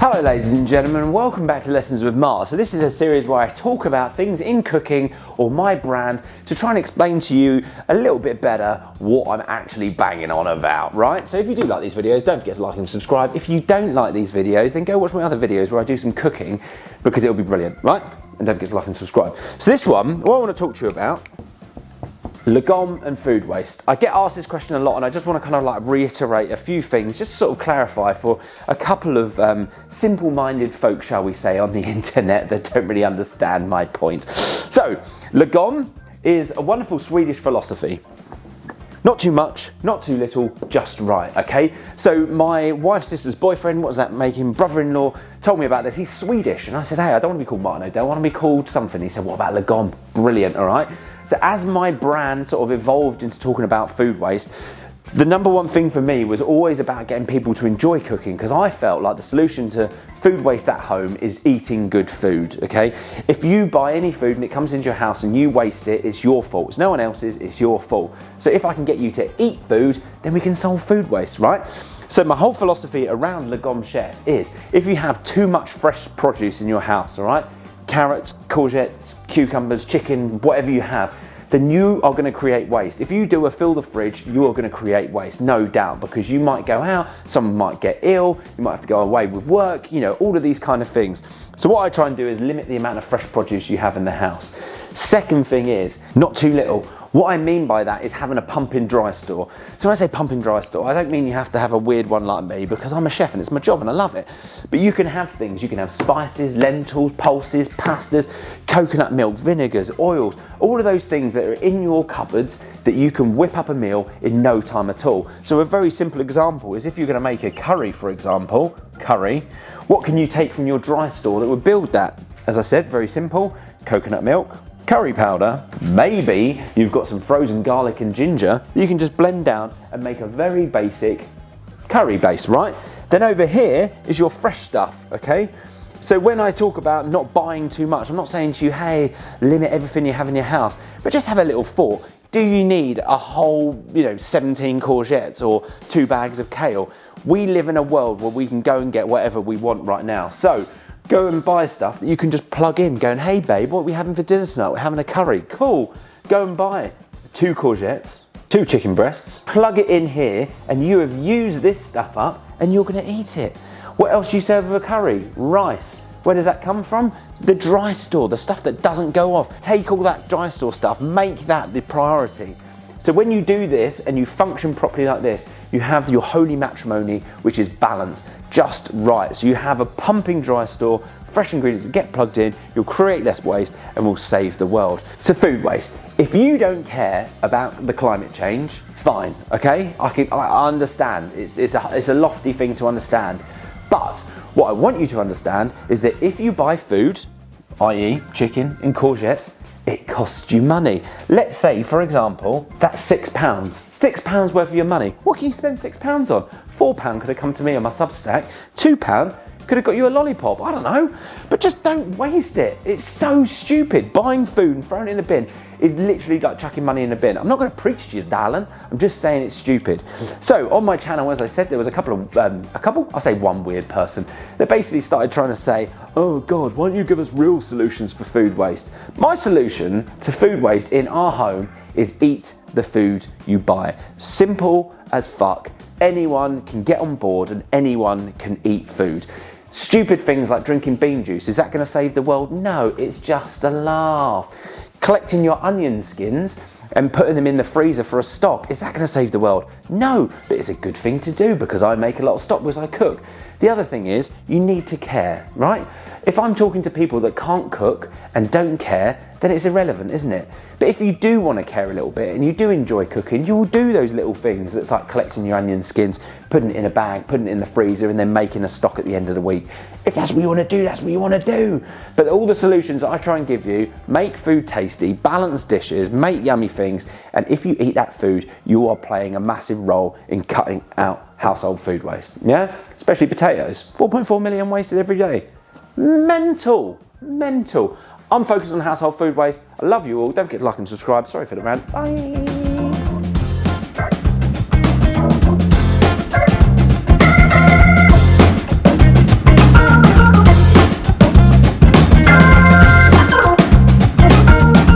Hello ladies and gentlemen, and welcome back to Lessons with Mark. So this is a series where I talk about things in cooking or my brand to try and explain to you a little bit better what I'm actually banging on about, right? So if you do like these videos, don't forget to like and subscribe. If you don't like these videos, then go watch my other videos where I do some cooking because it'll be brilliant, right? And don't forget to like and subscribe. So this one, what I want to talk to you about, Lagom and food waste. I get asked this question a lot and I just want to kind of like reiterate a few things, just to sort of clarify for a couple of simple-minded folk, shall we say, on the internet that don't really understand my point. So, Lagom is a wonderful Swedish philosophy. Not too much, not too little, just right, okay? So my wife's sister's boyfriend, what does that make him, brother-in-law, told me about this. He's Swedish, and I said, hey, I don't want to be called Martin O'Dell, I want to be called something. He said, what about Lagom? Brilliant, all right? So as my brand sort of evolved into talking about food waste, the number one thing for me was always about getting people to enjoy cooking, because I felt like the solution to food waste at home is eating good food, okay? If you buy any food and it comes into your house and you waste it, it's your fault. It's no one else's, it's your fault. So if I can get you to eat food, then we can solve food waste, right? So my whole philosophy around Lagom Chef is, if you have too much fresh produce in your house, all right? Carrots, courgettes, cucumbers, chicken, whatever you have, then you are going to create waste. If you do a fill the fridge, you are going to create waste, no doubt, because you might go out, someone might get ill, you might have to go away with work, you know, all of these kind of things. So what I try and do is limit the amount of fresh produce you have in the house. Second thing is, not too little. What I mean by that is having a pumping dry store. So when I say pumping dry store, I don't mean you have to have a weird one like me, because I'm a chef and it's my job and I love it. But you can have things, you can have spices, lentils, pulses, pastas, coconut milk, vinegars, oils, all of those things that are in your cupboards that you can whip up a meal in no time at all. So a very simple example is if you're gonna make a curry, for example, what can you take from your dry store that would build that? As I said, very simple, coconut milk, curry powder, maybe you've got some frozen garlic and ginger that you can just blend down and make a very basic curry base, right? Then over here is your fresh stuff, okay? So when I talk about not buying too much, I'm not saying to you, hey, limit everything you have in your house, but just have a little thought. Do you need a whole, 17 courgettes or 2 bags of kale? We live in a world where we can go and get whatever we want right now. So go and buy stuff that you can just plug in, going, hey babe, what are we having for dinner tonight? We're having a curry. Cool. Go and buy 2 courgettes, 2 chicken breasts, plug it in here, and you have used this stuff up and you're gonna eat it. What else do you serve with a curry? Rice. Where does that come from? The dry store, the stuff that doesn't go off. Take all that dry store stuff, make that the priority. So when you do this and you function properly like this, you have your holy matrimony, which is balanced, just right. So you have a pumping dry store, fresh ingredients that get plugged in, you'll create less waste and will save the world. So food waste. If you don't care about the climate change, fine, okay? I understand, it's a lofty thing to understand. But what I want you to understand is that if you buy food, i.e. chicken and courgettes, it costs you money. Let's say, for example, that's £6. £6 worth of your money. What can you spend £6 on? £4 could have come to me on my Substack. £2 could have got you a lollipop. I don't know. But just don't waste it. It's so stupid. Buying food and throwing it in a bin is literally like chucking money in a bin. I'm not going to preach to you, darling. I'm just saying it's stupid. So on my channel, as I said, there was I'll say one weird person that basically started trying to say, oh God, why don't you give us real solutions for food waste? My solution to food waste in our home is eat the food you buy. Simple as fuck. Anyone can get on board and anyone can eat food. Stupid things like drinking bean juice, is that going to save the world? No, it's just a laugh. Collecting your onion skins and putting them in the freezer for a stock, is that going to save the world? No, but it's a good thing to do because I make a lot of stock because I cook. The other thing is, you need to care, right? If I'm talking to people that can't cook and don't care, then it's irrelevant, isn't it? But if you do want to care a little bit and you do enjoy cooking, you will do those little things that's like collecting your onion skins, putting it in a bag, putting it in the freezer and then making a stock at the end of the week. If that's what you want to do, that's what you want to do. But all the solutions I try and give you, make food tasty, balance dishes, make yummy things, and if you eat that food, you are playing a massive role in cutting out household food waste, yeah? Especially potatoes. 4.4 million wasted every day. Mental. I'm focused on household food waste. I love you all. Don't forget to like and subscribe. Sorry for the rant. Bye.